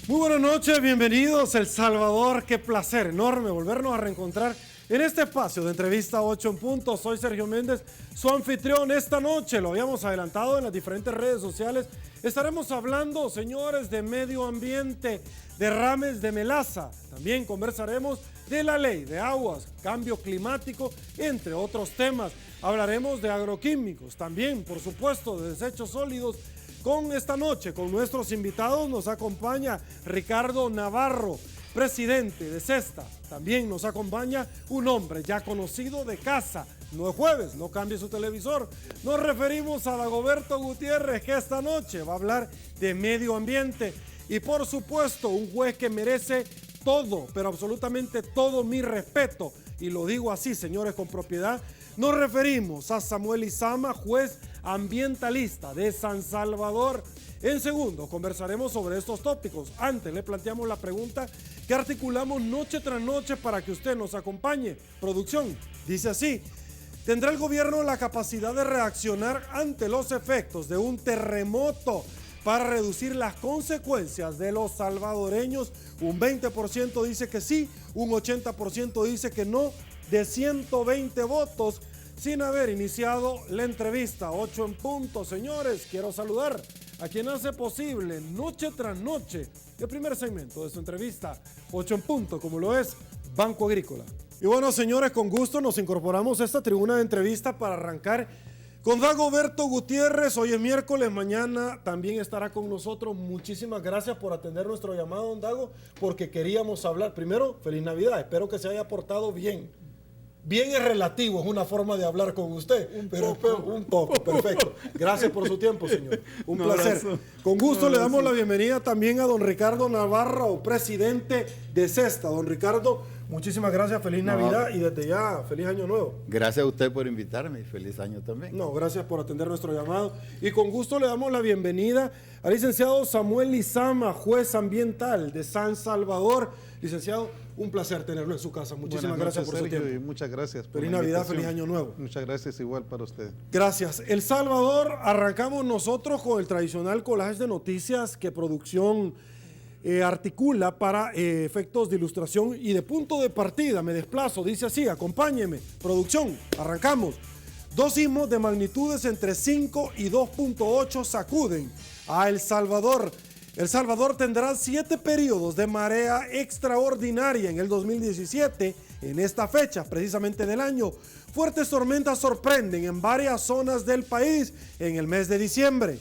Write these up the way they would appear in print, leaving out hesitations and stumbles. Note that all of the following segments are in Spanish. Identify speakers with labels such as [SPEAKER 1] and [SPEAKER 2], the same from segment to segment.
[SPEAKER 1] Muy buenas noches, bienvenidos El Salvador. Qué placer enorme volvernos a reencontrar en este espacio de entrevista 8 en punto. Soy Sergio Méndez, su anfitrión. Esta noche, lo habíamos adelantado en las diferentes redes sociales, estaremos hablando, señores, de medio ambiente, derrames de melaza. También conversaremos de la ley de aguas, cambio climático, entre otros temas. Hablaremos de agroquímicos, también, por supuesto, de desechos sólidos. Con esta noche, con nuestros invitados, nos acompaña Ricardo Navarro, presidente de Cesta. También nos acompaña un hombre ya conocido de casa. No es jueves, no cambie su televisor. Nos referimos a Dagoberto Gutiérrez, que esta noche va a hablar de medio ambiente. Y por supuesto, un juez que merece todo, pero absolutamente todo mi respeto. Y lo digo así, señores, con propiedad. Nos referimos a Samuel Izama, juez ambientalista de San Salvador. En segundo, conversaremos sobre estos tópicos. Antes, le planteamos la pregunta que articulamos noche tras noche para que usted nos acompañe. Producción, dice así: ¿tendrá el gobierno la capacidad de reaccionar ante los efectos de un terremoto para reducir las consecuencias de los salvadoreños? Un 20% dice que sí, un 80% dice que no. De 120 votos, sin haber iniciado la entrevista 8 en punto. Señores, quiero saludar a quien hace posible noche tras noche el primer segmento de su entrevista 8 en punto, como lo es Banco Agrícola. Y bueno, señores, con gusto nos incorporamos a esta tribuna de entrevista para arrancar con Dagoberto Gutiérrez. Hoy es miércoles, mañana también estará con nosotros. Muchísimas gracias por atender nuestro llamado, don Dago, porque queríamos hablar. Primero, feliz Navidad, espero que se haya portado bien. Bien es relativo, es una forma de hablar con usted, un poco, perfecto. Gracias por su tiempo, señor. Un placer. Abrazo. Con gusto le damos la bienvenida también a don Ricardo Navarro, presidente de Cesta. Don Ricardo, muchísimas gracias, feliz Navidad y desde ya, feliz Año Nuevo.
[SPEAKER 2] Gracias a usted por invitarme y feliz año también.
[SPEAKER 1] No, gracias por atender nuestro llamado. Y con gusto le damos la bienvenida al licenciado Samuel Izama, juez ambiental de San Salvador. Licenciado, un placer tenerlo en su casa. Muchísimas gracias por
[SPEAKER 3] Sergio,
[SPEAKER 1] su tiempo.
[SPEAKER 3] y muchas gracias por
[SPEAKER 1] feliz Navidad, feliz Año Nuevo.
[SPEAKER 3] Muchas gracias, igual para usted.
[SPEAKER 1] Gracias. El Salvador, arrancamos nosotros con el tradicional collage de noticias que producción articula para efectos de ilustración y de punto de partida. Me desplazo, dice así, acompáñeme. Producción, arrancamos. Dos sismos de magnitudes entre 5 y 2.8 sacuden a El Salvador. El Salvador tendrá 7 periodos de marea extraordinaria en el 2017. En esta fecha, precisamente del año, fuertes tormentas sorprenden en varias zonas del país en el mes de diciembre.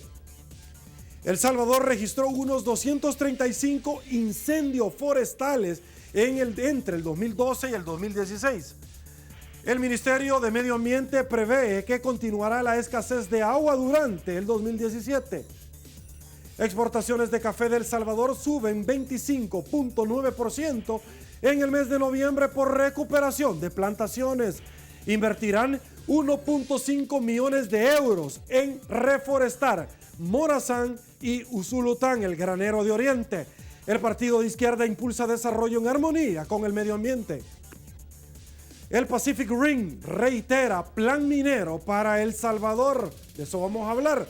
[SPEAKER 1] El Salvador registró unos 235 incendios forestales entre el 2012 y el 2016. El Ministerio de Medio Ambiente prevé que continuará la escasez de agua durante el 2017. Exportaciones de café de El Salvador suben 25.9% en el mes de noviembre por recuperación de plantaciones. Invertirán 1.5 millones de euros en reforestar Morazán y Usulután, el granero de Oriente. El partido de izquierda impulsa desarrollo en armonía con el medio ambiente. El Pacific Rim reitera plan minero para El Salvador. De eso vamos a hablar.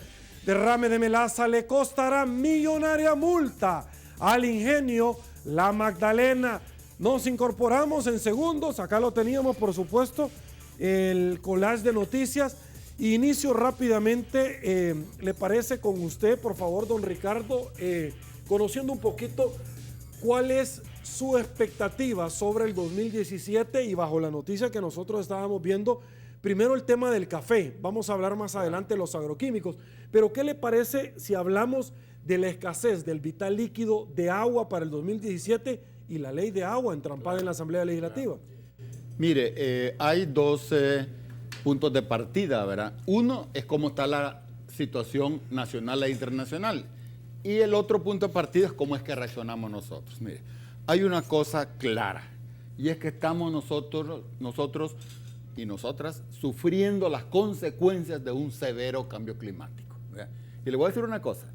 [SPEAKER 1] Derrame de melaza le costará millonaria multa al ingenio La Magdalena. Nos incorporamos en segundos. Acá lo teníamos, por supuesto, el collage de noticias. Inicio rápidamente, ¿le parece con usted, por favor, don Ricardo, conociendo un poquito cuál es su expectativa sobre el 2017 y bajo la noticia que nosotros estábamos viendo? Primero el tema del café, vamos a hablar más adelante de los agroquímicos, pero ¿qué le parece si hablamos de la escasez del vital líquido de agua para el 2017 y la ley de agua entrampada en la Asamblea Legislativa?
[SPEAKER 2] Mire, hay dos puntos de partida, ¿verdad? Uno es cómo está la situación nacional e internacional y el otro punto de partida es cómo es que reaccionamos nosotros. Mire, hay una cosa clara y es que estamos nosotros y nosotras sufriendo las consecuencias de un severo cambio climático, ¿verdad? Y le voy a decir una cosa,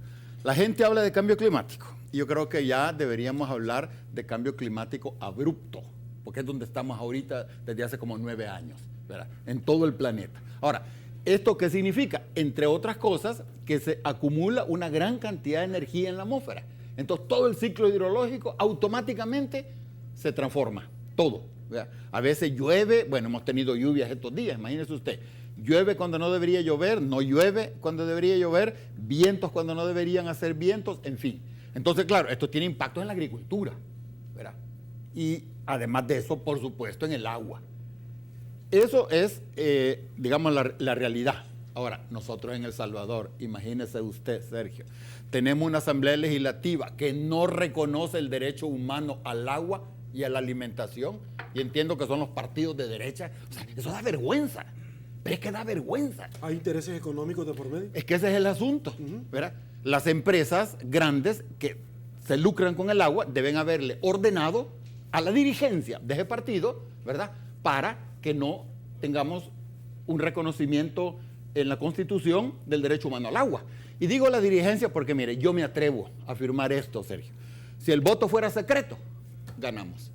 [SPEAKER 2] la gente habla de cambio climático y yo creo que ya deberíamos hablar de cambio climático abrupto, porque es donde estamos ahorita desde hace como 9 años, ¿verdad? En todo el planeta. Ahora, ¿esto qué significa? Entre otras cosas, que se acumula una gran cantidad de energía en la atmósfera Entonces todo el ciclo hidrológico automáticamente se transforma, todo. ¿Verdad? A veces llueve, bueno, hemos tenido lluvias estos días, imagínese usted. Llueve cuando no debería llover, no llueve cuando debería llover, vientos cuando no deberían hacer vientos, en fin. Entonces, claro, esto tiene impacto en la agricultura, ¿verdad? Y además de eso, por supuesto, en el agua. Eso es, digamos, la realidad. Ahora, nosotros en El Salvador, imagínese usted, Sergio, tenemos una asamblea legislativa que no reconoce el derecho humano al agua y a la alimentación, y entiendo que son los partidos de derecha. O sea, eso da vergüenza, pero es que da vergüenza.
[SPEAKER 1] ¿Hay intereses económicos de por medio?
[SPEAKER 2] Es que ese es el asunto, ¿verdad? Las empresas grandes que se lucran con el agua deben haberle ordenado a la dirigencia de ese partido, ¿verdad?, para que no tengamos un reconocimiento en la Constitución del derecho humano al agua. Y digo la dirigencia porque, mire, yo me atrevo a afirmar esto, Sergio. Si el voto fuera secreto, ganamos.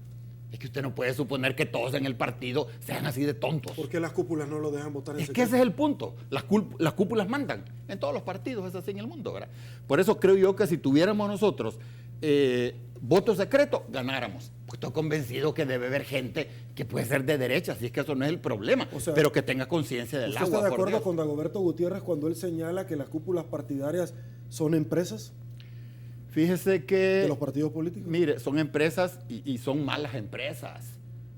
[SPEAKER 2] Es que usted no puede suponer que todos en el partido sean así de tontos.
[SPEAKER 1] ¿Por qué las cúpulas no lo dejan votar en
[SPEAKER 2] Es
[SPEAKER 1] secreto?
[SPEAKER 2] que ese es el punto. Las cúpulas mandan. En todos los partidos es así en el mundo, ¿verdad? Por eso creo yo que si tuviéramos nosotros voto secreto, ganáramos. Pues estoy convencido que debe haber gente que puede ser de derecha, así es que eso no es el problema,
[SPEAKER 1] O sea,
[SPEAKER 2] pero que tenga conciencia del
[SPEAKER 1] ¿Usted
[SPEAKER 2] agua.
[SPEAKER 1] está de
[SPEAKER 2] por
[SPEAKER 1] acuerdo
[SPEAKER 2] Dios.
[SPEAKER 1] con Dagoberto Gutiérrez cuando él señala que las cúpulas partidarias son empresas
[SPEAKER 2] Fíjese que,
[SPEAKER 1] de los partidos políticos?
[SPEAKER 2] mire, son empresas y son malas empresas,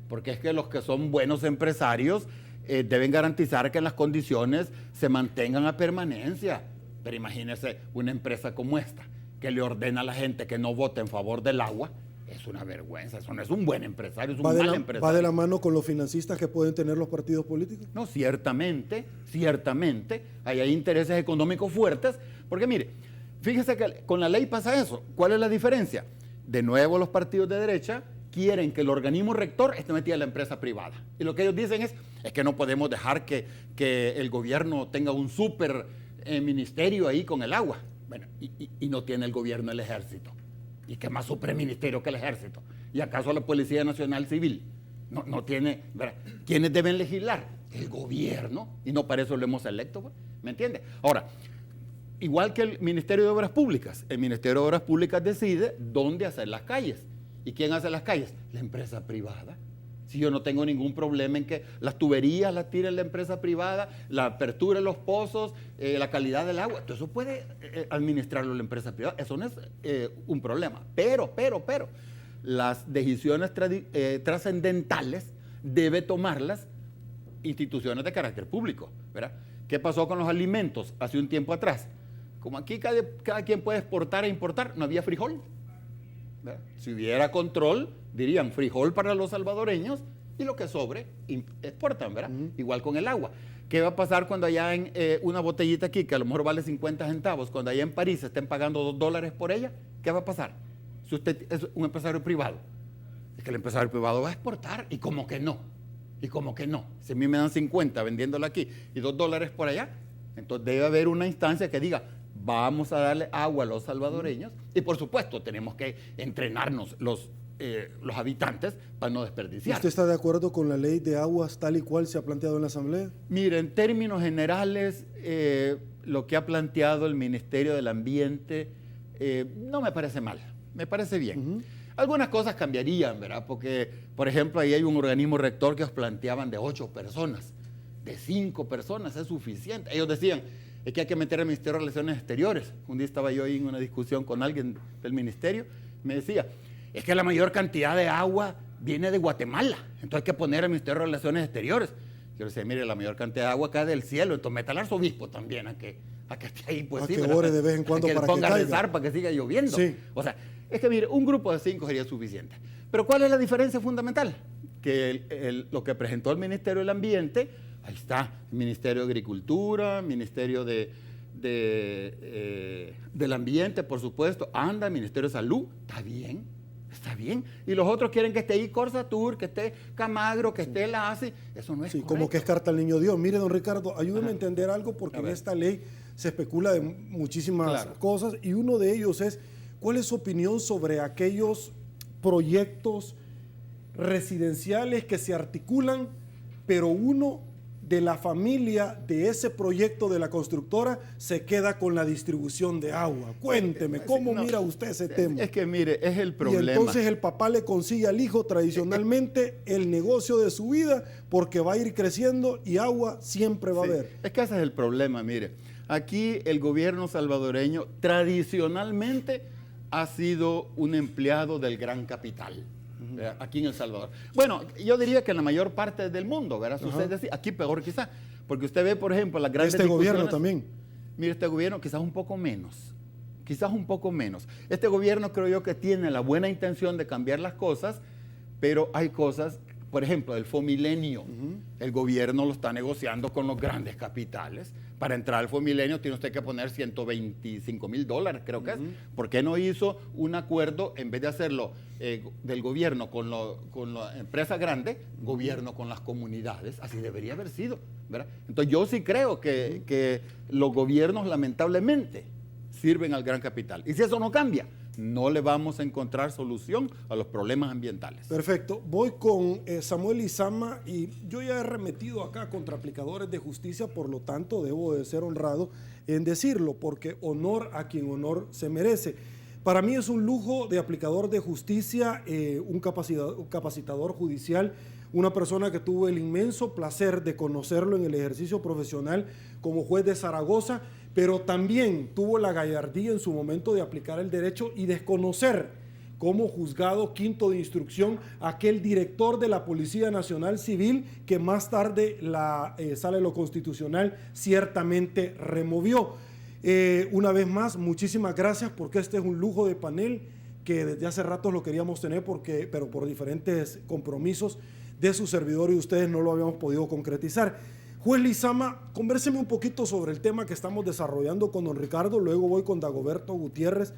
[SPEAKER 2] porque es que los que son buenos empresarios deben garantizar que las condiciones se mantengan a permanencia. Pero imagínese una empresa como esta, que le ordena a la gente que no vote en favor del agua. Es una vergüenza, eso no es un buen empresario, es un mal empresario.
[SPEAKER 1] ¿Va de la mano con los financistas que pueden tener los partidos políticos?
[SPEAKER 2] No, ciertamente, ahí hay intereses económicos fuertes, porque mire, fíjese que con la ley pasa eso. ¿Cuál es la diferencia? De nuevo los partidos de derecha quieren que el organismo rector esté metido en la empresa privada. Y lo que ellos dicen es que no podemos dejar que el gobierno tenga un súper ministerio ahí con el agua. Bueno, y no tiene el gobierno el ejército. ¿Y qué más superministerio que el ejército? ¿Y acaso la Policía Nacional Civil? No tiene, ¿verdad? ¿Quiénes deben legislar? El gobierno. Y no para eso lo hemos electo, pues. ¿Me entiende? Ahora, igual que el Ministerio de Obras Públicas. El Ministerio de Obras Públicas decide dónde hacer las calles. ¿Y quién hace las calles? La empresa privada. Si yo no tengo ningún problema en que las tuberías las tire la empresa privada, la apertura de los pozos, la calidad del agua, todo eso puede administrarlo la empresa privada. Eso no es un problema. Pero, las decisiones trascendentales debe tomarlas instituciones de carácter público, ¿verdad? ¿Qué pasó con los alimentos hace un tiempo atrás? Como aquí cada quien puede exportar e importar, no había frijol, ¿verdad? Si hubiera control, dirían frijol para los salvadoreños y lo que sobre exportan, ¿verdad? Igual con el agua. ¿Qué va a pasar cuando allá en una botellita aquí, que a lo mejor vale 50 centavos, cuando allá en París estén pagando $2 por ella? ¿Qué va a pasar? Si usted es un empresario privado, es que el empresario privado va a exportar y como que no. Si a mí me dan 50 vendiéndola aquí y $2 por allá, entonces debe haber una instancia que diga, vamos a darle agua a los salvadoreños y por supuesto tenemos que entrenarnos los habitantes para no desperdiciar.
[SPEAKER 1] ¿Usted está de acuerdo con la ley de aguas tal y cual se ha planteado en la Asamblea?
[SPEAKER 2] Mire, en términos generales, lo que ha planteado el Ministerio del Ambiente no me parece mal, me parece bien. Algunas cosas cambiarían, ¿verdad? Porque, por ejemplo, ahí hay un organismo rector que os planteaban de 8 personas, de 5 personas es suficiente. Ellos decían, es que hay que meter al Ministerio de Relaciones Exteriores. Un día estaba yo ahí en una discusión con alguien del ministerio, me decía, es que la mayor cantidad de agua viene de Guatemala, entonces hay que poner al Ministerio de Relaciones Exteriores. Yo le decía, mire, la mayor cantidad de agua cae del cielo, entonces meta al arzobispo también a que esté ahí, pues
[SPEAKER 1] a
[SPEAKER 2] sí,
[SPEAKER 1] que
[SPEAKER 2] ¿verdad?
[SPEAKER 1] ore de vez en cuando
[SPEAKER 2] a que
[SPEAKER 1] para
[SPEAKER 2] le ponga
[SPEAKER 1] que
[SPEAKER 2] a
[SPEAKER 1] caiga.
[SPEAKER 2] rezar para que siga lloviendo.
[SPEAKER 1] Sí.
[SPEAKER 2] O sea, es que mire, un grupo de 5 sería suficiente. Pero ¿cuál es la diferencia fundamental? Que lo que presentó el Ministerio del Ambiente, ahí está, el Ministerio de Agricultura, Ministerio del Ambiente, por supuesto, anda, Ministerio de Salud, está bien. Y los otros quieren que esté ahí Corsatur, que esté Camagro, que esté la ACE, eso no es
[SPEAKER 1] Sí,
[SPEAKER 2] correcto.
[SPEAKER 1] como que es carta al niño Dios. Mire, don Ricardo, ayúdeme a entender algo porque
[SPEAKER 2] A
[SPEAKER 1] en
[SPEAKER 2] ver.
[SPEAKER 1] esta ley se especula de muchísimas
[SPEAKER 2] Claro.
[SPEAKER 1] cosas y uno de ellos es, ¿cuál es su opinión sobre aquellos proyectos residenciales que se articulan, pero uno de la familia de ese proyecto de la constructora se queda con la distribución de agua. Cuénteme, ¿cómo mira usted ese tema?
[SPEAKER 2] Es que mire, es el problema.
[SPEAKER 1] Y entonces el papá le consigue al hijo tradicionalmente el negocio de su vida porque va a ir creciendo y agua siempre va a haber.
[SPEAKER 2] Es que ese es el problema, mire. Aquí el gobierno salvadoreño tradicionalmente ha sido un empleado del gran capital. Aquí en El Salvador. Bueno, yo diría que en la mayor parte del mundo, ¿verdad? Aquí peor quizá, porque usted ve, por ejemplo, las grandes
[SPEAKER 1] gobierno también.
[SPEAKER 2] Mire, este gobierno quizás un poco menos. Este gobierno creo yo que tiene la buena intención de cambiar las cosas, pero hay cosas, por ejemplo, el Fomilenio. El gobierno lo está negociando con los grandes capitales. Para entrar al Fomilenio tiene usted que poner $125,000, creo que es. ¿Por qué no hizo un acuerdo, en vez de hacerlo del gobierno con la empresa grande, gobierno con las comunidades? Así debería haber sido, ¿verdad? Entonces yo sí creo que los gobiernos lamentablemente sirven al gran capital. Y si eso no cambia, no le vamos a encontrar solución a los problemas ambientales.
[SPEAKER 1] Perfecto. Voy con Samuel Lizama y yo ya he remetido acá contra aplicadores de justicia, por lo tanto debo de ser honrado en decirlo, porque honor a quien honor se merece. Para mí es un lujo de aplicador de justicia, un capacitador judicial, una persona que tuvo el inmenso placer de conocerlo en el ejercicio profesional como juez de Zaragoza, pero también tuvo la gallardía en su momento de aplicar el derecho y desconocer como juzgado quinto de instrucción aquel director de la Policía Nacional Civil que más tarde la Sala de lo Constitucional ciertamente removió. Una vez más, muchísimas gracias, porque este es un lujo de panel que desde hace rato lo queríamos tener, pero por diferentes compromisos de su servidor y ustedes no lo habíamos podido concretizar. Juez Lizama, convérseme un poquito sobre el tema que estamos desarrollando con don Ricardo, luego voy con Dagoberto Gutiérrez,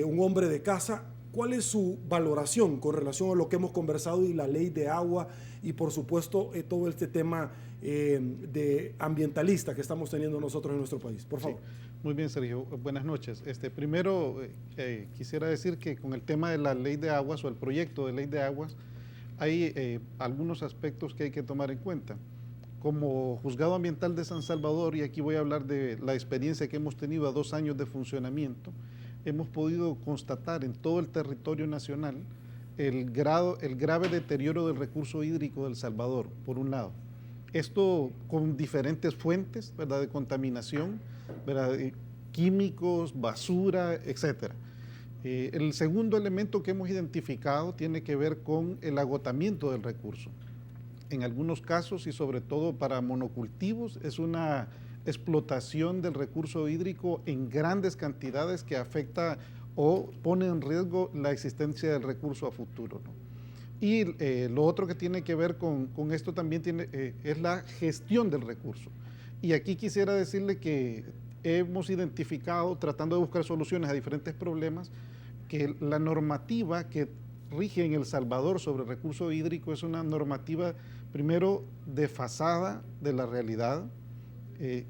[SPEAKER 1] un hombre de casa. ¿Cuál es su valoración con relación a lo que hemos conversado y la ley de agua y por supuesto todo este tema de ambientalista que estamos teniendo nosotros en nuestro país? Por favor.
[SPEAKER 3] Sí. Muy bien, Sergio. Buenas noches. Primero quisiera decir que con el tema de la ley de aguas o el proyecto de ley de aguas hay algunos aspectos que hay que tomar en cuenta. Como Juzgado Ambiental de San Salvador, y aquí voy a hablar de la experiencia que hemos tenido a 2 años de funcionamiento, hemos podido constatar en todo el territorio nacional el grave deterioro del recurso hídrico de El Salvador, por un lado. Esto con diferentes fuentes, ¿verdad?, de contaminación, ¿verdad?, químicos, basura, etc. El segundo elemento que hemos identificado tiene que ver con el agotamiento del recurso. En algunos casos y sobre todo para monocultivos es una explotación del recurso hídrico en grandes cantidades que afecta o pone en riesgo la existencia del recurso a futuro, ¿no? Y lo otro que tiene que ver con esto también es la gestión del recurso. Y aquí quisiera decirle que hemos identificado, tratando de buscar soluciones a diferentes problemas, que la normativa que rige en El Salvador sobre el recurso hídrico es una normativa, primero, desfasada de la realidad.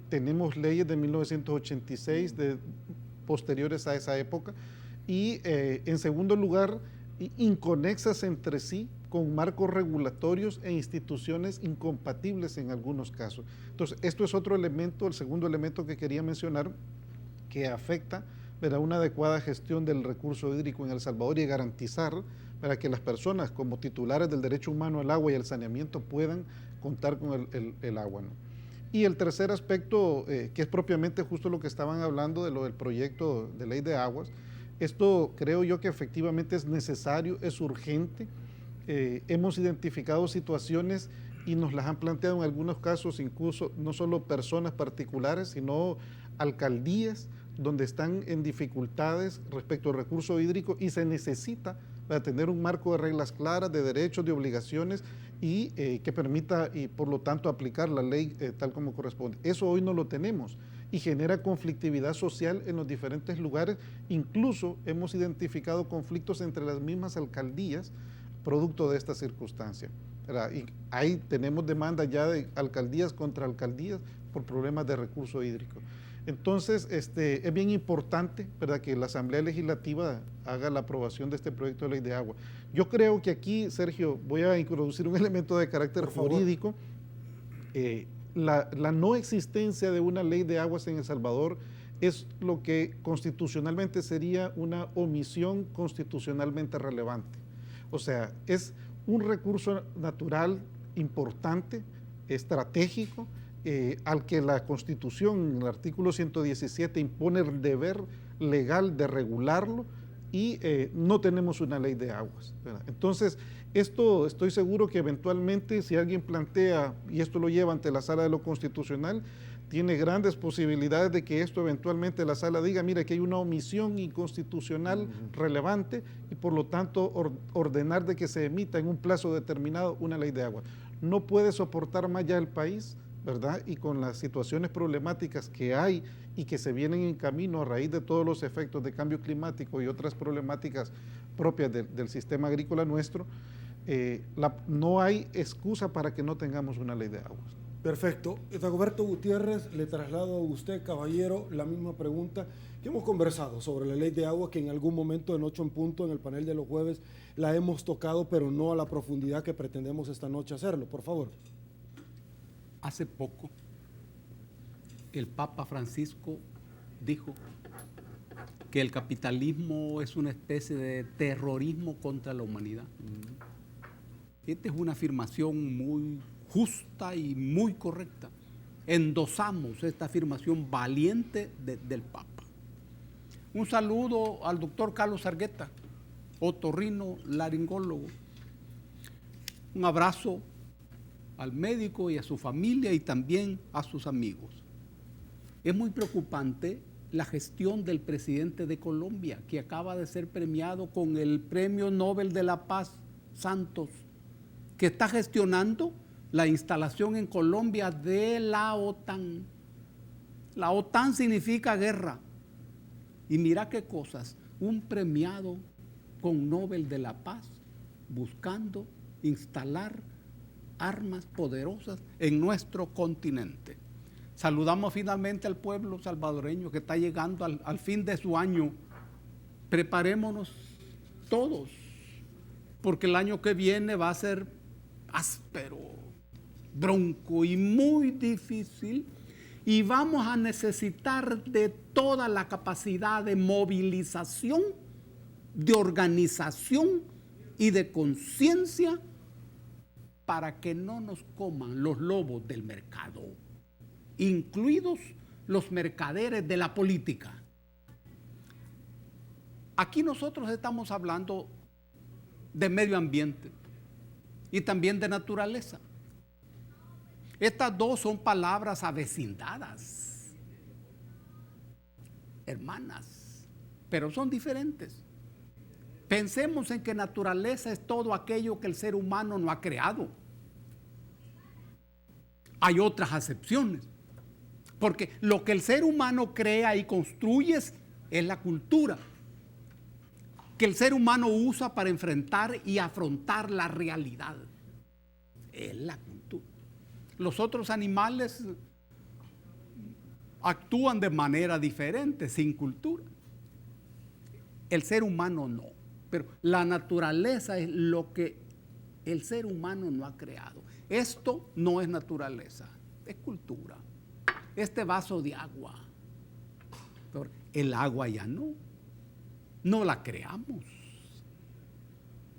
[SPEAKER 3] Tenemos leyes de 1986 posteriores a esa época y, en segundo lugar, inconexas entre sí con marcos regulatorios e instituciones incompatibles en algunos casos. Entonces, esto es otro elemento, el segundo elemento que quería mencionar, que afecta a una adecuada gestión del recurso hídrico en El Salvador y garantizar para que las personas como titulares del derecho humano al agua y al saneamiento puedan contar con el agua, ¿no? Y el tercer aspecto, que es propiamente justo lo que estaban hablando de lo del proyecto de ley de aguas, esto creo yo que efectivamente es necesario, es urgente. Hemos identificado situaciones y nos las han planteado en algunos casos incluso no solo personas particulares, sino alcaldías donde están en dificultades respecto al recurso hídrico y se necesita para tener un marco de reglas claras, de derechos, de obligaciones y que permita y por lo tanto aplicar la ley tal como corresponde. Eso hoy no lo tenemos y genera conflictividad social en los diferentes lugares. Incluso hemos identificado conflictos entre las mismas alcaldías producto de esta circunstancia, ¿verdad? Y ahí tenemos demandas ya de alcaldías contra alcaldías por problemas de recurso hídrico. Entonces, es bien importante, ¿verdad?, que la Asamblea Legislativa haga la aprobación de este proyecto de ley de agua. Yo creo que aquí, Sergio, voy a introducir un elemento de carácter jurídico. la no existencia de una ley de aguas en El Salvador es lo que constitucionalmente sería una omisión constitucionalmente relevante. O sea, es un recurso natural importante, estratégico, al que la Constitución, en el artículo 117, impone el deber legal de regularlo, y no tenemos una ley de aguas, ¿verdad? Entonces, esto estoy seguro que eventualmente, si alguien plantea, y esto lo lleva ante la Sala de lo Constitucional, tiene grandes posibilidades de que esto eventualmente la Sala diga, mira, que hay una omisión inconstitucional relevante, y por lo tanto ordenar de que se emita en un plazo determinado una ley de agua. No puede soportar más ya el país, ¿verdad? Y con las situaciones problemáticas que hay y que se vienen en camino a raíz de todos los efectos de cambio climático y otras problemáticas propias del sistema agrícola nuestro, no hay excusa para que no tengamos una ley de aguas.
[SPEAKER 1] Perfecto. Dagoberto Gutiérrez, le traslado a usted, caballero, la misma pregunta que hemos conversado sobre la ley de agua, que en algún momento en 8 en punto en el panel de los jueves la hemos tocado, pero no a la profundidad que pretendemos esta noche hacerlo. Por favor.
[SPEAKER 4] Hace poco, el Papa Francisco dijo que el capitalismo es una especie de terrorismo contra la humanidad. Esta es una afirmación muy justa y muy correcta. Endosamos esta afirmación valiente del Papa. Un saludo al doctor Carlos Argueta, otorrino laringólogo. Un abrazo al médico y a su familia y también a sus amigos. Es muy preocupante la gestión del presidente de Colombia, que acaba de ser premiado con el Premio Nobel de la Paz, Santos, que está gestionando la instalación en Colombia de la OTAN. La OTAN significa guerra. Y mira qué cosas, un premiado con Nobel de la Paz buscando instalar armas poderosas en nuestro continente. Saludamos finalmente al pueblo salvadoreño que está llegando al fin de su año. Preparémonos todos, porque el año que viene va a ser áspero, bronco y muy difícil, y vamos a necesitar de toda la capacidad de movilización, de organización y de conciencia para que no nos coman los lobos del mercado, incluidos los mercaderes de la política. Aquí nosotros estamos hablando de medio ambiente y también de naturaleza. Estas dos son palabras avecindadas, hermanas, pero son diferentes. Pensemos en que naturaleza es todo aquello que el ser humano no ha creado. Hay otras acepciones, porque lo que el ser humano crea y construye es la cultura, que el ser humano usa para enfrentar y afrontar la realidad. Es la cultura. Los otros animales actúan de manera diferente, sin cultura. El ser humano no. Pero la naturaleza es lo que el ser humano no ha creado. Esto no es naturaleza, es cultura. Este vaso de agua, pero el agua ya no la creamos.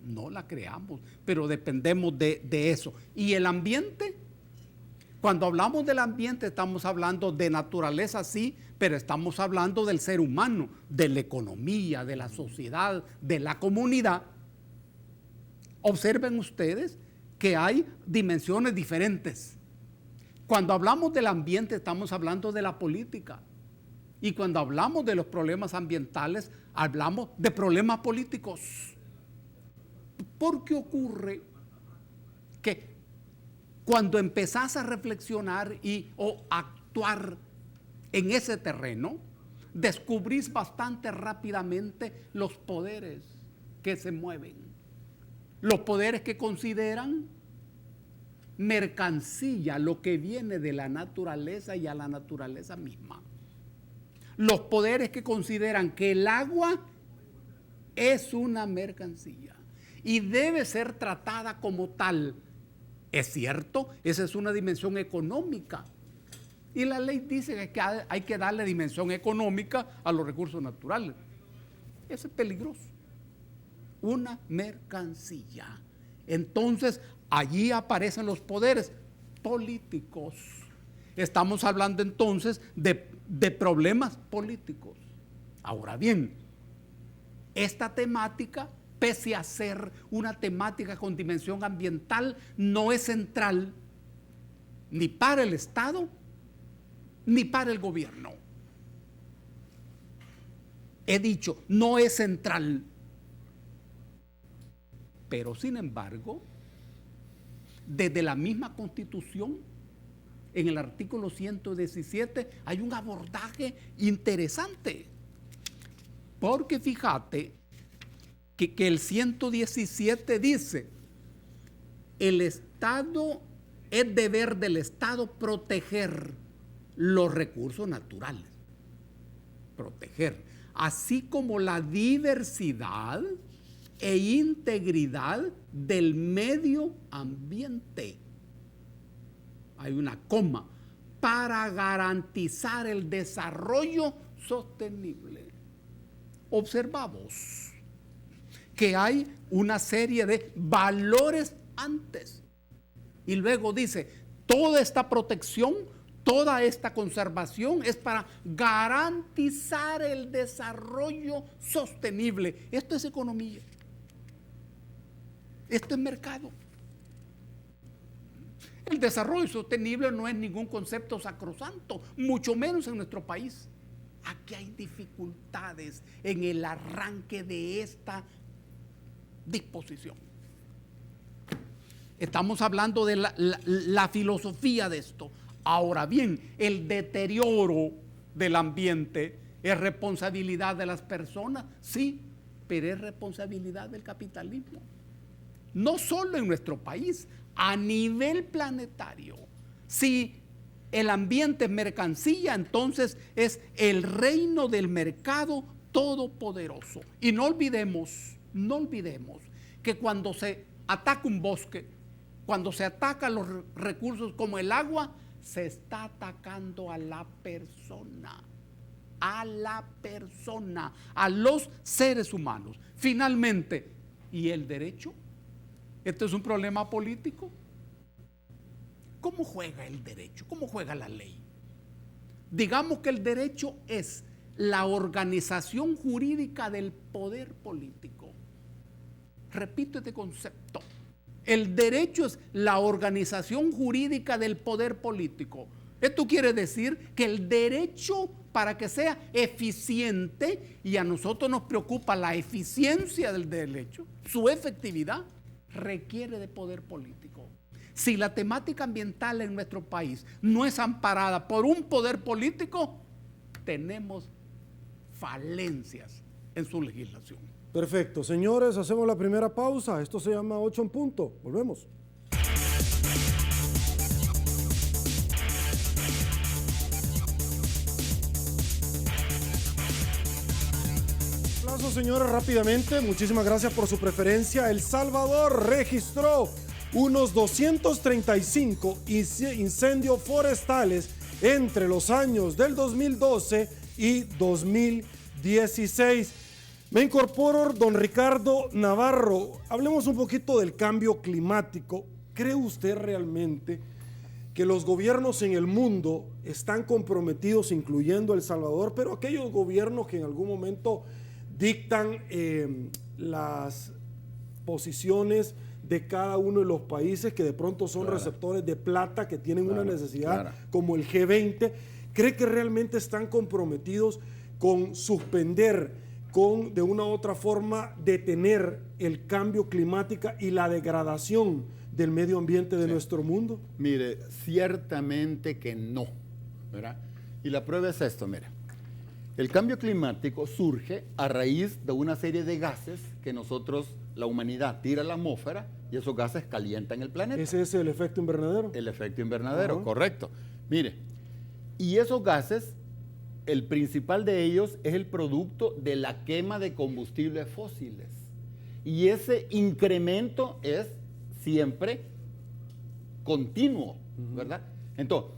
[SPEAKER 4] No la creamos, pero dependemos de eso. ¿Y el ambiente? Cuando hablamos del ambiente estamos hablando de naturaleza, sí, pero estamos hablando del ser humano, de la economía, de la sociedad, de la comunidad. Observen ustedes que hay dimensiones diferentes. Cuando hablamos del ambiente estamos hablando de la política. Y cuando hablamos de los problemas ambientales, hablamos de problemas políticos. ¿Por qué ocurre que cuando empezás a reflexionar o actuar en ese terreno, descubrís bastante rápidamente los poderes que se mueven? Los poderes que consideran mercancía lo que viene de la naturaleza y a la naturaleza misma. Los poderes que consideran que el agua es una mercancía y debe ser tratada como tal. Es cierto, esa es una dimensión económica, Y la ley dice que hay que darle dimensión económica a los recursos naturales. Eso es peligroso. Una mercancía. Entonces, allí aparecen los poderes políticos. Estamos hablando entonces de problemas políticos. Ahora bien, esta temática, pese a ser una temática con dimensión ambiental, no es central ni para el Estado ni para el gobierno. He dicho, no es central. Pero sin embargo, desde la misma Constitución, en el artículo 117, hay un abordaje interesante. Porque fíjate que el 117 dice, el Estado, es deber del Estado proteger los recursos naturales. Proteger. Así como la diversidad e integridad del medio ambiente. Hay una coma, para garantizar el desarrollo sostenible. Observamos que hay una serie de valores antes y luego dice, toda esta protección, toda esta conservación es para garantizar el desarrollo sostenible. Esto es economía. Esto es mercado. El desarrollo sostenible no es ningún concepto sacrosanto, mucho menos en nuestro país. Aquí hay dificultades en el arranque de esta disposición. Estamos hablando de la filosofía de esto. Ahora bien, el deterioro del ambiente es responsabilidad de las personas, sí, pero es responsabilidad del capitalismo. No solo en nuestro país, a nivel planetario. Si el ambiente es mercancía, entonces es el reino del mercado todopoderoso. Y no olvidemos que cuando se ataca un bosque, cuando se atacan los recursos como el agua, se está atacando a la persona, a los seres humanos. Finalmente, ¿y el derecho? ¿Esto es un problema político? ¿Cómo juega el derecho? ¿Cómo juega la ley? Digamos que el derecho es la organización jurídica del poder político. Repito este concepto. El derecho es la organización jurídica del poder político. Esto quiere decir que el derecho, para que sea eficiente, y a nosotros nos preocupa la eficiencia del derecho, su efectividad, requiere de poder político. Si la temática ambiental en nuestro país no es amparada por un poder político, tenemos falencias en su legislación.
[SPEAKER 1] Perfecto. Señores, hacemos la primera pausa. Esto se llama 8 en punto. Volvemos. Señores, rápidamente, muchísimas gracias por su preferencia. El Salvador registró unos 235 incendios forestales entre los años del 2012 y 2016. Me incorporo don Ricardo Navarro. Hablemos un poquito del cambio climático. ¿Cree usted realmente que los gobiernos en el mundo están comprometidos, incluyendo El Salvador, pero aquellos gobiernos que en algún momento dictan las posiciones de cada uno de los países que de pronto son receptores de plata, que tienen una necesidad como el G20, ¿cree que realmente están comprometidos con suspender, con de una u otra forma detener el cambio climático y la degradación del medio ambiente de nuestro mundo?
[SPEAKER 2] Mire, ciertamente que no, ¿verdad? Y la prueba es esto, mira. El cambio climático surge a raíz de una serie de gases que nosotros, la humanidad, tira a la atmósfera y esos gases calientan el planeta.
[SPEAKER 1] ¿Ese es el efecto invernadero?
[SPEAKER 2] El efecto invernadero, correcto. Mire, y esos gases, el principal de ellos es el producto de la quema de combustibles fósiles. Y ese incremento es siempre continuo, ¿verdad? Entonces,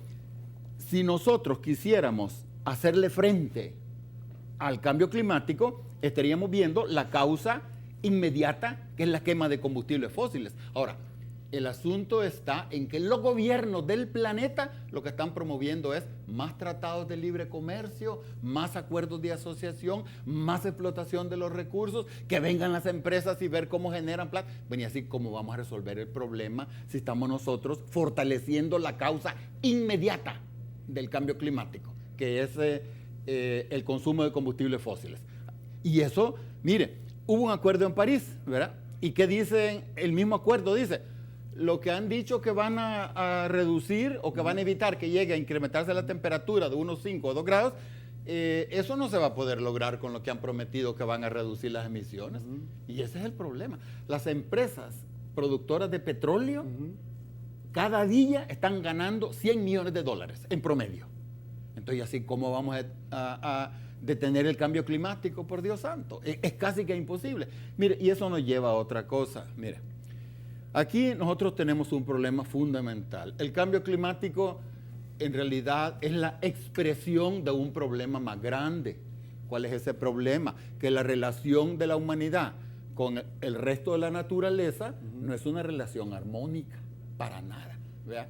[SPEAKER 2] si nosotros quisiéramos hacerle frente al cambio climático, estaríamos viendo la causa inmediata, que es la quema de combustibles fósiles. Ahora, el asunto está en que los gobiernos del planeta lo que están promoviendo es más tratados de libre comercio, más acuerdos de asociación, más explotación de los recursos, que vengan las empresas y ver cómo generan plata. Bueno, y así cómo vamos a resolver el problema si estamos nosotros fortaleciendo la causa inmediata del cambio climático, que es el consumo de combustibles fósiles. Y eso, mire, hubo un acuerdo en París, ¿verdad? ¿Y qué dice el mismo acuerdo? Dice, lo que han dicho que van a reducir o que van a evitar que llegue a incrementarse la temperatura de unos 5 o 2 grados, eso no se va a poder lograr con lo que han prometido que van a reducir las emisiones. Y ese es el problema. Las empresas productoras de petróleo cada día están ganando $100 millones en promedio. Entonces, así cómo vamos a detener el cambio climático, por Dios santo. Es casi que imposible. Mire, y eso nos lleva a otra cosa. Mire, aquí nosotros tenemos un problema fundamental. El cambio climático en realidad es la expresión de un problema más grande. ¿Cuál es ese problema? Que la relación de la humanidad con el resto de la naturaleza no es una relación armónica, para nada. ¿Verdad?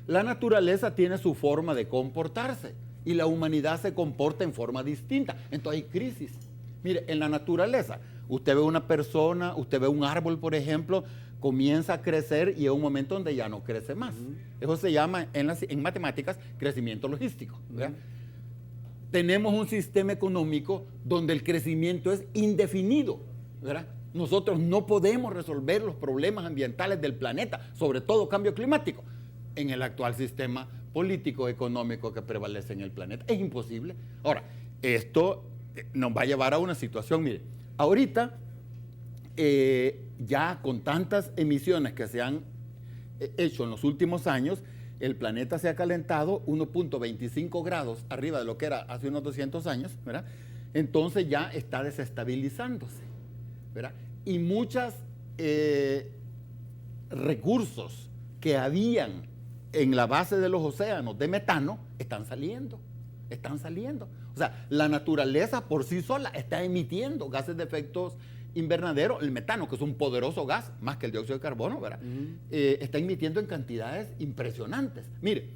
[SPEAKER 2] La naturaleza tiene su forma de comportarse y la humanidad se comporta en forma distinta. Entonces hay crisis. Mire, en la naturaleza, usted ve una persona, usted ve un árbol, por ejemplo, comienza a crecer y hay un momento donde ya no crece más. Eso se llama en matemáticas crecimiento logístico. ¿Verdad? Tenemos un sistema económico donde el crecimiento es indefinido. ¿Verdad? Nosotros no podemos resolver los problemas ambientales del planeta, sobre todo cambio climático, en el actual sistema político económico que prevalece en el planeta. Es imposible. Ahora, esto nos va a llevar a una situación, mire, ahorita ya con tantas emisiones que se han hecho en los últimos años, el planeta se ha calentado 1.25 grados arriba de lo que era hace unos 200 años, ¿verdad? Entonces ya está desestabilizándose, ¿verdad? Y muchos recursos que habían en la base de los océanos de metano están saliendo. O sea, la naturaleza por sí sola está emitiendo gases de efecto invernadero, el metano, que es un poderoso gas, más que el dióxido de carbono, ¿verdad? Está emitiendo en cantidades impresionantes. Mire,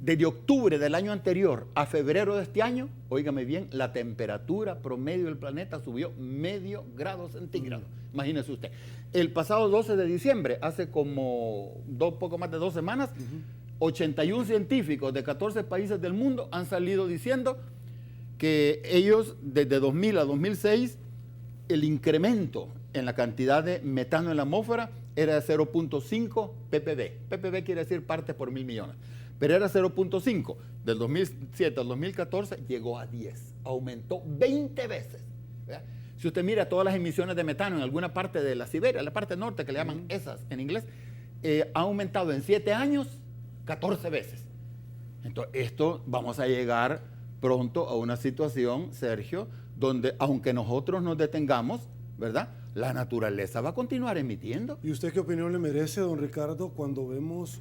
[SPEAKER 2] desde octubre del año anterior a febrero de este año, óigame bien, la temperatura promedio del planeta subió medio grado centígrado. Imagínese usted. El pasado 12 de diciembre, hace como poco más de 2 semanas, 81 científicos de 14 países del mundo han salido diciendo que ellos, desde 2000 a 2006, el incremento en la cantidad de metano en la atmósfera era de 0.5 ppb. ppb quiere decir partes por 1.000 millones. Pero era 0.5. Del 2007 al 2014 llegó a 10. Aumentó 20 veces. ¿Verdad? Si usted mira todas las emisiones de metano en alguna parte de la Siberia, la parte norte que le llaman esas en inglés, ha aumentado en 7 años 14 veces. Entonces, esto vamos a llegar pronto a una situación, Sergio, donde aunque nosotros nos detengamos, ¿verdad?, la naturaleza va a continuar emitiendo.
[SPEAKER 1] ¿Y usted qué opinión le merece, don Ricardo, cuando vemos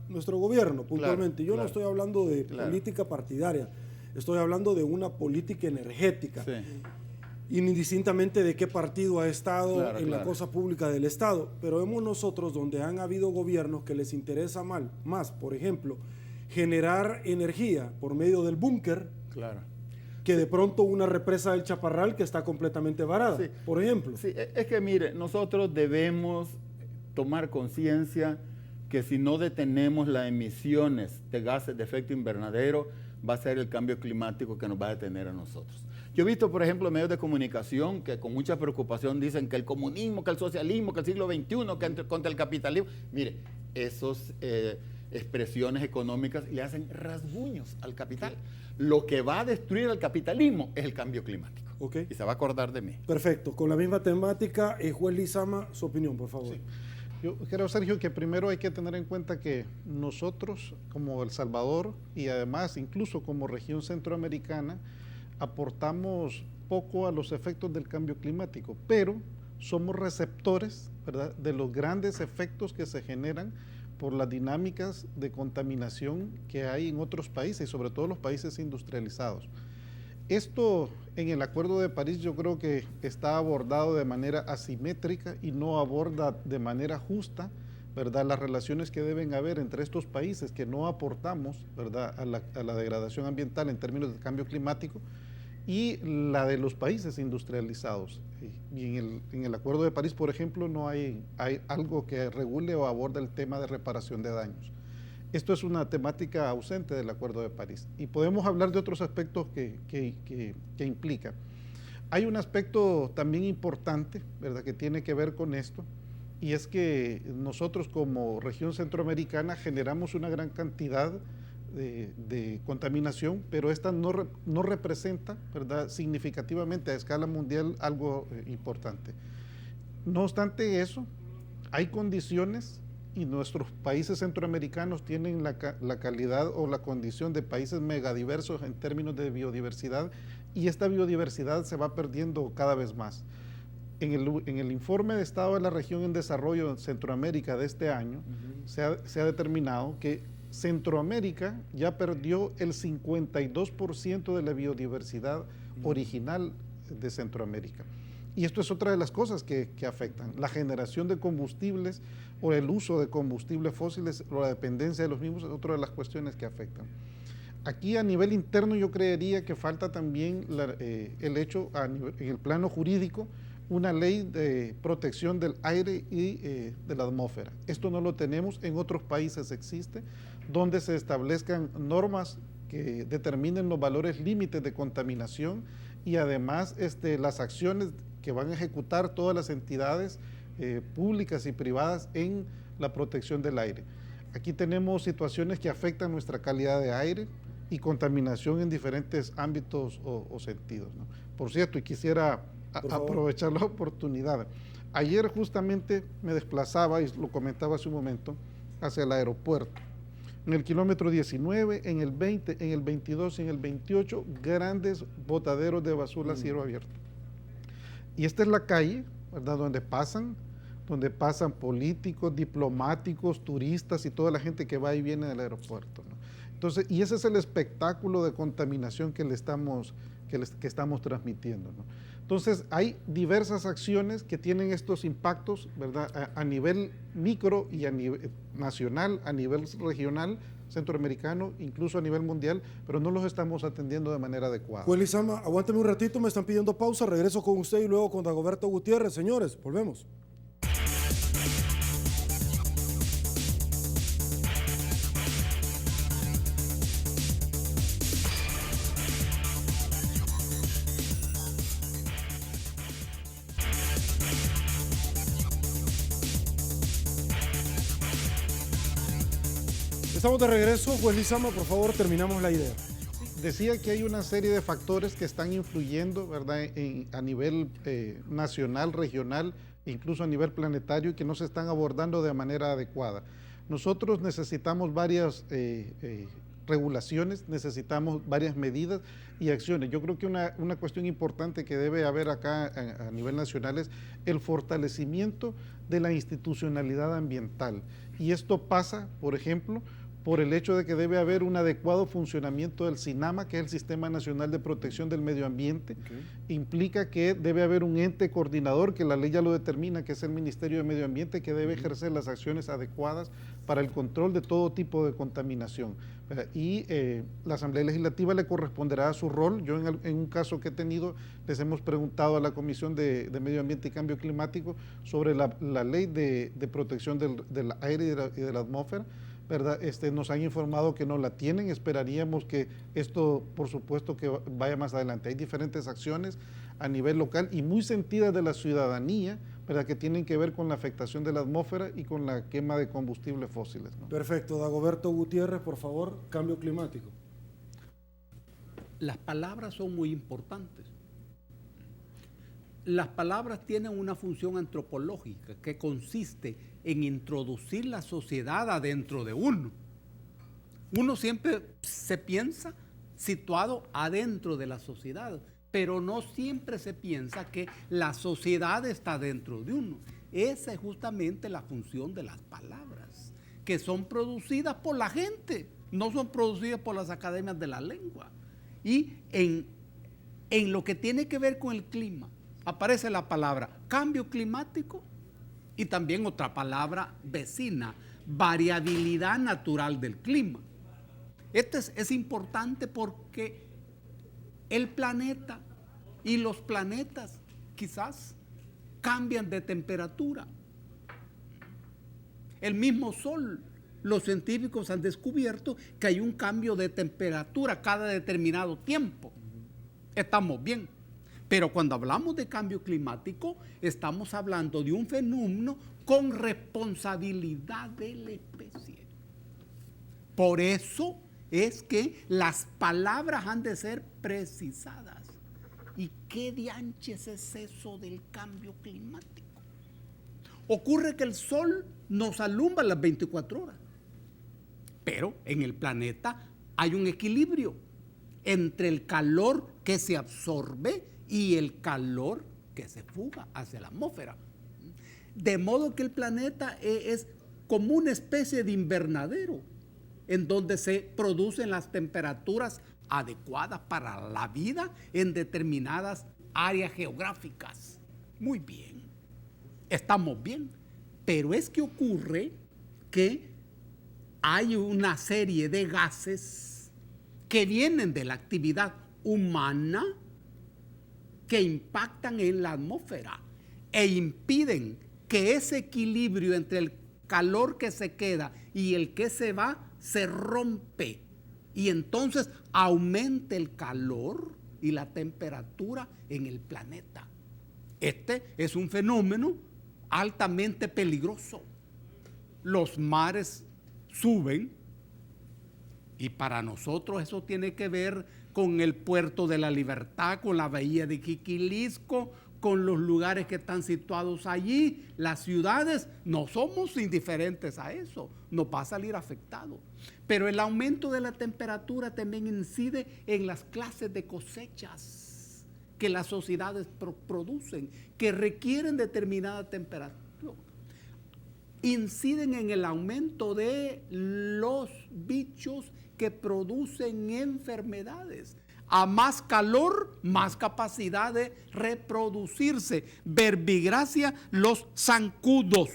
[SPEAKER 1] nuestro gobierno puntualmente? Yo no estoy hablando de política partidaria, estoy hablando de una política energética. Sí. Indistintamente de qué partido ha estado en la cosa pública del Estado, pero vemos nosotros donde han habido gobiernos que les interesa más, por ejemplo, generar energía por medio del búnker, que de pronto una represa del Chaparral que está completamente varada, por ejemplo.
[SPEAKER 2] Sí, es que mire, nosotros debemos tomar conciencia que si no detenemos las emisiones de gases de efecto invernadero, va a ser el cambio climático que nos va a detener a nosotros. Yo he visto, por ejemplo, medios de comunicación que con mucha preocupación dicen que el comunismo, que el socialismo, que el siglo XXI, que contra el capitalismo. Mire, esas expresiones económicas le hacen rasguños al capital. Lo que va a destruir al capitalismo es el cambio climático. Y se va a acordar de mí.
[SPEAKER 1] Perfecto. Con la misma temática, juez Lizama, su opinión, por favor.
[SPEAKER 3] Sí. Yo creo, Sergio, que primero hay que tener en cuenta que nosotros, como El Salvador, y además incluso como región centroamericana, aportamos poco a los efectos del cambio climático, pero somos receptores, ¿verdad?, de los grandes efectos que se generan por las dinámicas de contaminación que hay en otros países, sobre todo los países industrializados. Esto en el Acuerdo de París yo creo que está abordado de manera asimétrica y no aborda de manera justa, ¿verdad?, las relaciones que deben haber entre estos países que no aportamos, ¿verdad?, a la degradación ambiental en términos de cambio climático, y la de los países industrializados. Y en el Acuerdo de París, por ejemplo, no hay algo que regule o aborde el tema de reparación de daños. Esto es una temática ausente del Acuerdo de París. Y podemos hablar de otros aspectos que implica. Hay un aspecto también importante, ¿verdad?, que tiene que ver con esto, y es que nosotros como región centroamericana generamos una gran cantidad de contaminación, pero esta no representa, ¿verdad?, significativamente a escala mundial algo importante. No obstante eso, hay condiciones, y nuestros países centroamericanos tienen la calidad o la condición de países megadiversos en términos de biodiversidad, y esta biodiversidad se va perdiendo cada vez más. En el informe de Estado de la Región en Desarrollo en Centroamérica de este año, se ha determinado que Centroamérica ya perdió el 52% de la biodiversidad original de Centroamérica. Y esto es otra de las cosas que afectan. La generación de combustibles o el uso de combustibles fósiles o la dependencia de los mismos es otra de las cuestiones que afectan. Aquí a nivel interno yo creería que falta también el hecho en el plano jurídico, una ley de protección del aire y de la atmósfera. Esto no lo tenemos, en otros países existe, donde se establezcan normas que determinen los valores límites de contaminación y además las acciones que van a ejecutar todas las entidades públicas y privadas en la protección del aire. Aquí tenemos situaciones que afectan nuestra calidad de aire y contaminación en diferentes ámbitos o sentidos, ¿no? Por cierto, y quisiera aprovechar la oportunidad. Ayer justamente me desplazaba, y lo comentaba hace un momento, hacia el aeropuerto. En el kilómetro 19, en el 20, en el 22 y en el 28, grandes botaderos de basura a cielo abierto. Y esta es la calle, ¿verdad?, donde pasan políticos, diplomáticos, turistas y toda la gente que va y viene del aeropuerto, ¿no? Entonces, y ese es el espectáculo de contaminación que estamos transmitiendo, ¿no? Entonces, hay diversas acciones que tienen estos impactos, ¿verdad?, a nivel micro y a nivel nacional, a nivel regional, centroamericano, incluso a nivel mundial, pero no los estamos atendiendo de manera adecuada.
[SPEAKER 1] Juez Lizama, aguánteme un ratito, me están pidiendo pausa, regreso con usted y luego con Dagoberto Gutiérrez. Señores, volvemos. Estamos de regreso. Juez Lizama, por favor, terminamos la idea.
[SPEAKER 3] Decía que hay una serie de factores que están influyendo, ¿verdad?, a nivel nacional, regional, incluso a nivel planetario, y que no se están abordando de manera adecuada. Nosotros necesitamos varias regulaciones, necesitamos varias medidas y acciones. Yo creo que una cuestión importante que debe haber acá a nivel nacional es el fortalecimiento de la institucionalidad ambiental. Y esto pasa, por ejemplo, por el hecho de que debe haber un adecuado funcionamiento del SINAMA, que es el Sistema Nacional de Protección del Medio Ambiente. Implica que debe haber un ente coordinador, que la ley ya lo determina, que es el Ministerio de Medio Ambiente, que debe ejercer las acciones adecuadas para el control de todo tipo de contaminación. Y la Asamblea Legislativa le corresponderá a su rol. Yo en un caso que he tenido, les hemos preguntado a la Comisión de Medio Ambiente y Cambio Climático sobre la ley de protección del aire y de la atmósfera, ¿verdad? Nos han informado que no la tienen. Esperaríamos que esto, por supuesto, que vaya más adelante. Hay diferentes acciones a nivel local y muy sentidas de la ciudadanía, ¿verdad?, que tienen que ver con la afectación de la atmósfera y con la quema de combustibles fósiles, ¿no?
[SPEAKER 1] Perfecto. Dagoberto Gutiérrez, por favor, cambio climático.
[SPEAKER 4] Las palabras son muy importantes. Las palabras tienen una función antropológica que consiste en introducir la sociedad adentro de uno. Uno siempre se piensa situado adentro de la sociedad, pero no siempre se piensa que la sociedad está dentro de uno. Esa es justamente la función de las palabras. que son producidas por la gente, no son producidas por las academias de la lengua. Y en lo que tiene que ver con el clima, aparece la palabra cambio climático y también otra palabra vecina, variabilidad natural del clima. Esto es importante porque el planeta y los planetas quizás cambian de temperatura. El mismo Sol, los científicos han descubierto que hay un cambio de temperatura cada determinado tiempo. Estamos bien. Pero cuando hablamos de cambio climático, estamos hablando de un fenómeno con responsabilidad de la especie. Por eso es que las palabras han de ser precisadas. ¿Y qué dianches es eso del cambio climático? Ocurre que el sol nos alumbra las 24 horas, pero en el planeta hay un equilibrio entre el calor que se absorbe y el calor que se fuga hacia la atmósfera. De modo que el planeta es como una especie de invernadero en donde se producen las temperaturas adecuadas para la vida en determinadas áreas geográficas. Muy bien, estamos bien, pero es que ocurre que hay una serie de gases que vienen de la actividad humana que impactan en la atmósfera e impiden que ese equilibrio entre el calor que se queda y el que se va se rompe y entonces aumenta el calor y la temperatura en el planeta. Este es un fenómeno altamente peligroso. Los mares suben y para nosotros eso tiene que ver con el puerto de la Libertad, con la bahía de Quiquilisco, con los lugares que están situados allí, las ciudades. No somos indiferentes a eso, nos va a salir afectado. Pero el aumento de la temperatura también incide en las clases de cosechas que las sociedades producen, que requieren determinada temperatura. Inciden en el aumento de los bichos que producen enfermedades. A más calor, más capacidad de reproducirse. Verbigracia, los zancudos.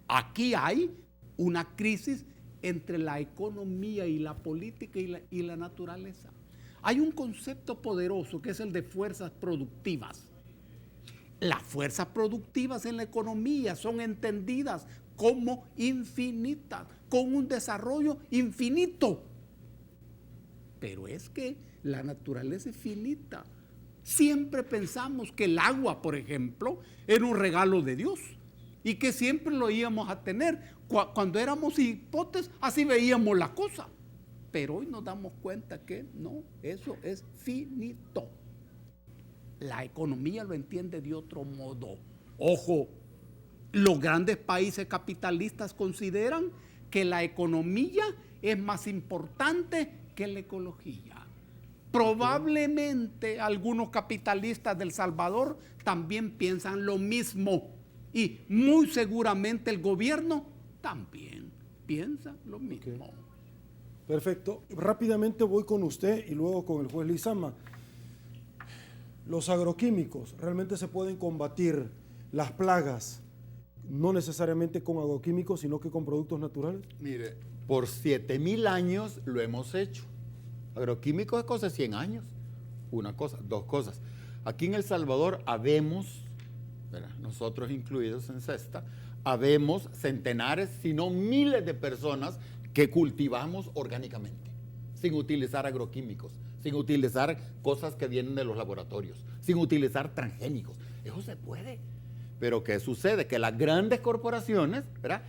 [SPEAKER 4] Aquí hay una crisis entre la economía y la política y la naturaleza. Hay un concepto poderoso que es el de fuerzas productivas. Las fuerzas productivas en la economía son entendidas como infinitas, con un desarrollo infinito. Pero es que la naturaleza es finita. Siempre pensamos que el agua, por ejemplo, era un regalo de Dios y que siempre lo íbamos a tener. Cuando éramos hipotes, así veíamos la cosa. Pero hoy nos damos cuenta que no, eso es finito. La economía lo entiende de otro modo. Ojo, los grandes países capitalistas consideran que la economía es más importante que la ecología. Probablemente algunos capitalistas del Salvador también piensan lo mismo y muy seguramente el gobierno también piensa lo mismo.
[SPEAKER 1] Okay. Perfecto. Rápidamente voy con usted y luego con el juez Lizama. Los agroquímicos, ¿realmente se pueden combatir las plagas no necesariamente con agroquímicos, sino que con productos naturales?
[SPEAKER 2] Mire, por 7,000 años lo hemos hecho. Agroquímicos es cosa de 100 años. Una cosa, dos cosas. Aquí en El Salvador habemos, ¿verdad?, nosotros incluidos en CESTA, habemos centenares, si no miles de personas que cultivamos orgánicamente, sin utilizar agroquímicos, sin utilizar cosas que vienen de los laboratorios, sin utilizar transgénicos. Eso se puede. Pero ¿qué sucede? Que las grandes corporaciones, ¿verdad?,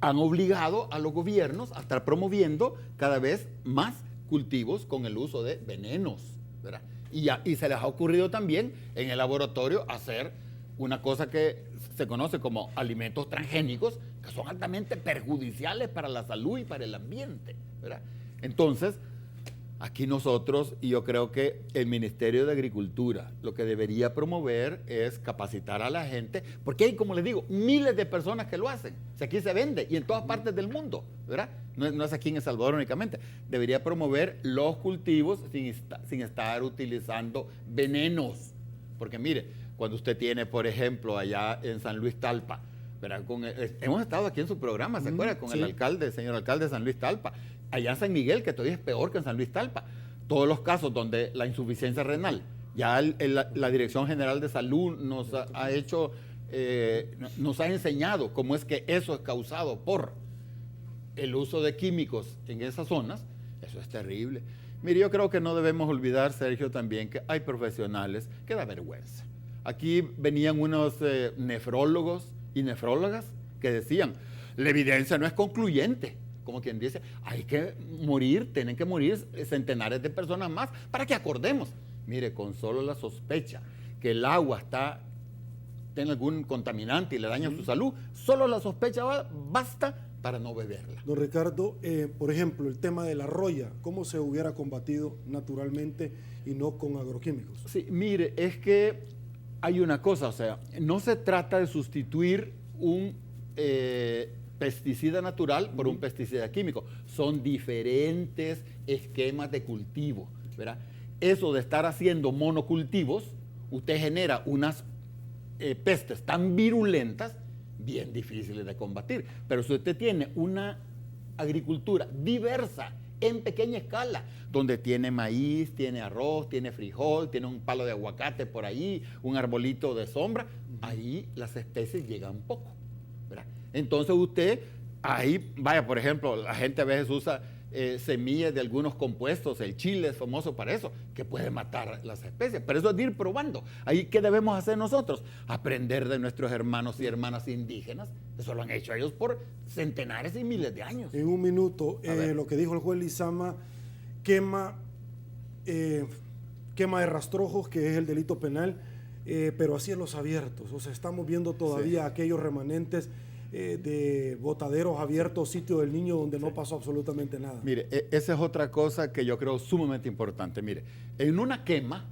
[SPEAKER 2] han obligado a los gobiernos a estar promoviendo cada vez más cultivos con el uso de venenos, ¿verdad? Y se les ha ocurrido también en el laboratorio hacer una cosa que se conoce como alimentos transgénicos, que son altamente perjudiciales para la salud y para el ambiente, ¿verdad? Entonces, Aquí nosotros, y yo creo que el Ministerio de Agricultura lo que debería promover es capacitar a la gente, porque hay, como les digo, miles de personas que lo hacen. O sea, aquí se vende y en todas partes del mundo, ¿verdad? No es aquí en El Salvador únicamente. Debería promover los cultivos sin estar utilizando venenos. Porque mire, cuando usted tiene, por ejemplo, allá en San Luis Talpa, ¿verdad? Hemos estado aquí en su programa, ¿se acuerda? Con el alcalde, señor alcalde de San Luis Talpa. Allá en San Miguel, que todavía es peor que en San Luis Talpa. Todos los casos donde la insuficiencia renal, ya la Dirección General de Salud nos ha enseñado cómo es que eso es causado por el uso de químicos en esas zonas. Eso es terrible. Mire, yo creo que no debemos olvidar, Sergio, también que hay profesionales que da vergüenza. Aquí venían unos nefrólogos y nefrólogas que decían, la evidencia no es concluyente. Como quien dice, hay que morir, tienen que morir centenares de personas más para que acordemos. Mire, con solo la sospecha que el agua tiene algún contaminante y le daña su salud, solo la sospecha basta para no beberla.
[SPEAKER 1] Don Ricardo, por ejemplo, el tema de la roya, ¿cómo se hubiera combatido naturalmente y no con agroquímicos?
[SPEAKER 2] Sí, mire, es que hay una cosa, o sea, no se trata de sustituir un pesticida natural por un pesticida químico. Son diferentes esquemas de cultivo, ¿verdad? Eso de estar haciendo monocultivos, usted genera unas pestes tan virulentas, bien difíciles de combatir. Pero si usted tiene una agricultura diversa, en pequeña escala, donde tiene maíz, tiene arroz, tiene frijol, tiene un palo de aguacate por ahí, un arbolito de sombra, ahí las especies llegan poco, ¿verdad? Entonces usted, ahí, vaya, por ejemplo, la gente a veces usa semillas de algunos compuestos, el chile es famoso para eso, que puede matar las especies, pero eso es de ir probando. Ahí, ¿qué debemos hacer nosotros? Aprender de nuestros hermanos y hermanas indígenas, eso lo han hecho ellos por centenares y miles de años.
[SPEAKER 1] En un minuto, lo que dijo el juez Lizama, quema de rastrojos, que es el delito penal, pero así en los abiertos, o sea, estamos viendo todavía aquellos remanentes de botaderos abiertos, sitio del niño donde no pasó absolutamente nada.
[SPEAKER 2] Mire, esa es otra cosa que yo creo sumamente importante. Mire, en una quema,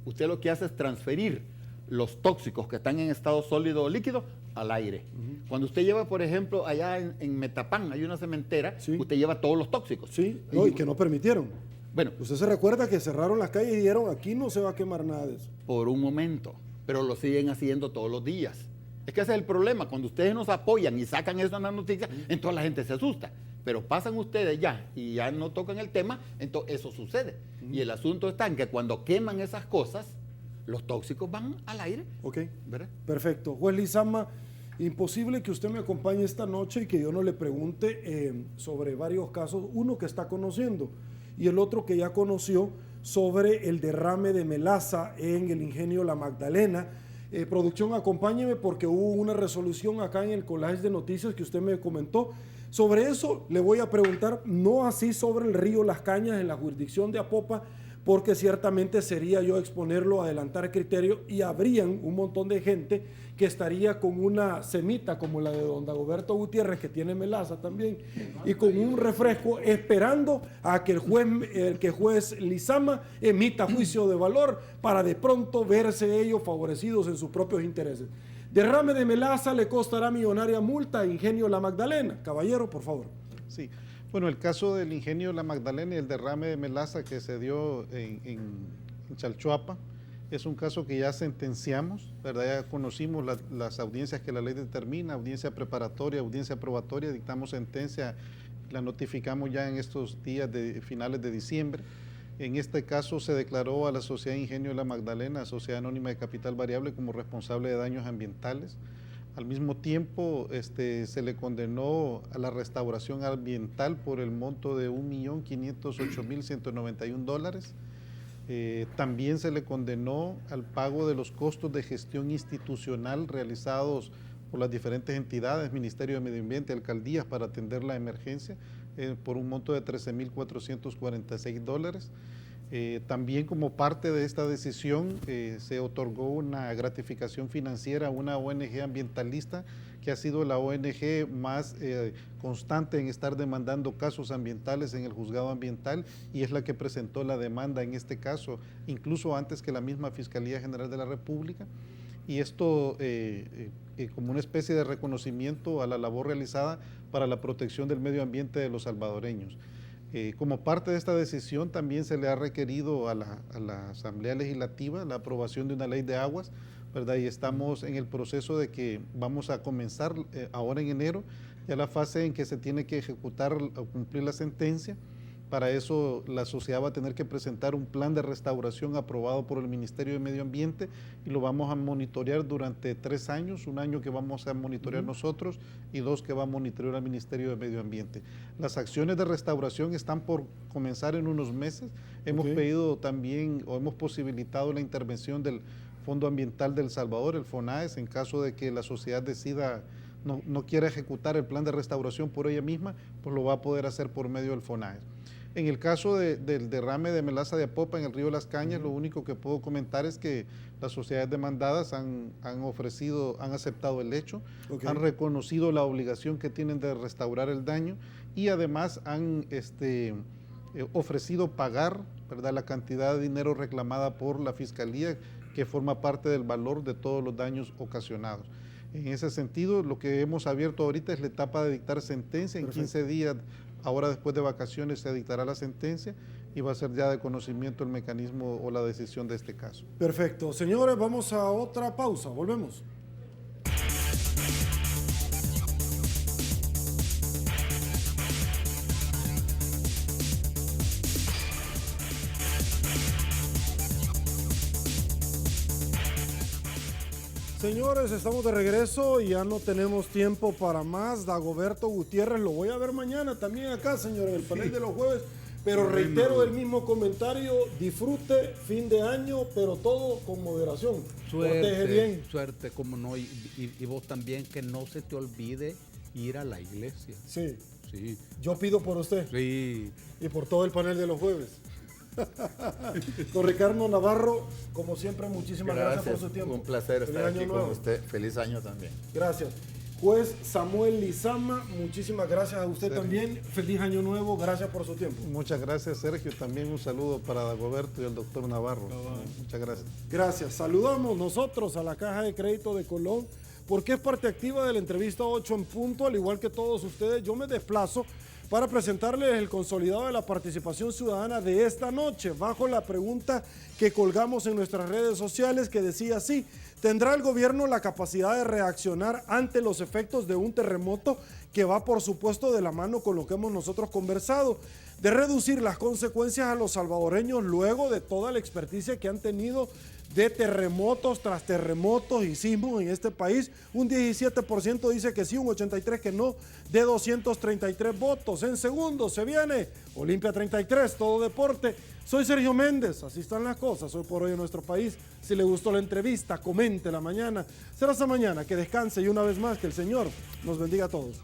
[SPEAKER 2] usted lo que hace es transferir los tóxicos que están en estado sólido o líquido al aire. Cuando usted lleva, por ejemplo, allá en Metapán, hay una cementera, usted lleva todos los tóxicos.
[SPEAKER 1] Sí, no, y que no permitieron.
[SPEAKER 2] Bueno,
[SPEAKER 1] usted se recuerda que cerraron las calles y dijeron, aquí no se va a quemar nada de eso.
[SPEAKER 2] Por un momento, pero lo siguen haciendo todos los días. Es que ese es el problema, cuando ustedes nos apoyan y sacan eso en las noticias, entonces la gente se asusta. Pero pasan ustedes ya y ya no tocan el tema, entonces eso sucede. Y el asunto está en que cuando queman esas cosas, los tóxicos van al aire.
[SPEAKER 1] Ok,
[SPEAKER 2] ¿verdad?
[SPEAKER 1] Perfecto. Juez Lizama, imposible que usted me acompañe esta noche y que yo no le pregunte sobre varios casos, uno que está conociendo y el otro que ya conoció sobre el derrame de melaza en el ingenio La Magdalena. Producción, acompáñeme porque hubo una resolución acá en el collage de noticias que usted me comentó. Sobre eso le voy a preguntar, no así sobre el río Las Cañas en la jurisdicción de Apopa, porque ciertamente sería yo exponerlo, adelantar criterio y habrían un montón de gente que estaría con una semita como la de don Dagoberto Gutiérrez, que tiene melaza también, y con un refresco esperando a que el juez Lizama emita juicio de valor para de pronto verse ellos favorecidos en sus propios intereses. Derrame de melaza le costará millonaria multa a Ingenio La Magdalena. Caballero, por favor.
[SPEAKER 3] Sí. Bueno, el caso del ingenio La Magdalena y el derrame de melaza que se dio en Chalchuapa es un caso que ya sentenciamos, ¿verdad? Ya conocimos las audiencias que la ley determina, audiencia preparatoria, audiencia probatoria, dictamos sentencia, la notificamos ya en estos días de finales de diciembre. En este caso se declaró a la Sociedad Ingenio La Magdalena, Sociedad Anónima de Capital Variable, como responsable de daños ambientales. Al mismo tiempo se le condenó a la restauración ambiental por el monto de $1.508.191. También se le condenó al pago de los costos de gestión institucional realizados por las diferentes entidades, Ministerio de Medio Ambiente, alcaldías, para atender la emergencia, por un monto de $13.446. También como parte de esta decisión se otorgó una gratificación financiera a una ONG ambientalista que que ha sido la ONG más constante en estar demandando casos ambientales en el juzgado ambiental y es la que presentó la demanda en este caso, incluso antes que la misma Fiscalía General de la República. Y esto como una especie de reconocimiento a la labor realizada para la protección del medio ambiente de los salvadoreños. Como parte de esta decisión también se le ha requerido a la Asamblea Legislativa la aprobación de una ley de aguas, ¿verdad? Y estamos en el proceso de que vamos a comenzar ahora en enero ya la fase en que se tiene que ejecutar o cumplir la sentencia. Para eso la sociedad va a tener que presentar un plan de restauración aprobado por el Ministerio de Medio Ambiente y lo vamos a monitorear durante 3 años, 1 año que vamos a monitorear nosotros y 2 que va a monitorear el Ministerio de Medio Ambiente. Las acciones de restauración están por comenzar en unos meses. Hemos pedido también o hemos posibilitado la intervención del Fondo Ambiental de El Salvador, el FONAES, en caso de que la sociedad decida no quiera ejecutar el plan de restauración por ella misma, pues lo va a poder hacer por medio del FONAES. En el caso del derrame de melaza de Apopa en el río Las Cañas, lo único que puedo comentar es que las sociedades demandadas han aceptado el hecho, han reconocido la obligación que tienen de restaurar el daño y además han ofrecido pagar, ¿verdad?, la cantidad de dinero reclamada por la Fiscalía, que forma parte del valor de todos los daños ocasionados. En ese sentido, lo que hemos abierto ahorita es la etapa de dictar sentencia. En 15 días, ahora después de vacaciones, se dictará la sentencia y va a ser ya de conocimiento el mecanismo o la decisión de este caso.
[SPEAKER 1] Perfecto. Señores, vamos a otra pausa. Volvemos. Señores, estamos de regreso y ya no tenemos tiempo para más. Dagoberto Gutiérrez, lo voy a ver mañana también acá, señores, en el panel de los jueves. Pero reitero el mismo comentario, disfrute, fin de año, pero todo con moderación. Protege bien.
[SPEAKER 4] Suerte, como no, y vos también, que no se te olvide ir a la iglesia.
[SPEAKER 1] Sí.
[SPEAKER 4] Sí.
[SPEAKER 1] Yo pido por usted.
[SPEAKER 4] Sí.
[SPEAKER 1] Y por todo el panel de los jueves. Don Ricardo Navarro, como siempre, muchísimas gracias por su tiempo.
[SPEAKER 2] Un placer estar aquí con usted. Feliz año también.
[SPEAKER 1] Gracias. Juez Samuel Lizama, muchísimas gracias a usted también. Feliz año nuevo, gracias por su tiempo.
[SPEAKER 3] Muchas gracias, Sergio. También un saludo para Dagoberto y el doctor Navarro. Muchas gracias.
[SPEAKER 1] Gracias. Saludamos nosotros a la Caja de Crédito de Colón, porque es parte activa de la entrevista 8 en punto, al igual que todos ustedes. Yo me desplazo para presentarles el consolidado de la participación ciudadana de esta noche, bajo la pregunta que colgamos en nuestras redes sociales, que decía así: ¿tendrá el gobierno la capacidad de reaccionar ante los efectos de un terremoto que va, por supuesto, de la mano con lo que hemos nosotros conversado, de reducir las consecuencias a los salvadoreños luego de toda la experticia que han tenido de terremotos tras terremotos y sismos en este país? Un 17% dice que sí, un 83% que no, de 233 votos. En segundo se viene Olimpia 33, todo deporte. Soy Sergio Méndez, así están las cosas hoy por hoy en nuestro país. Si le gustó la entrevista, comente la mañana. Será hasta mañana, que descanse y una vez más que el Señor nos bendiga a todos.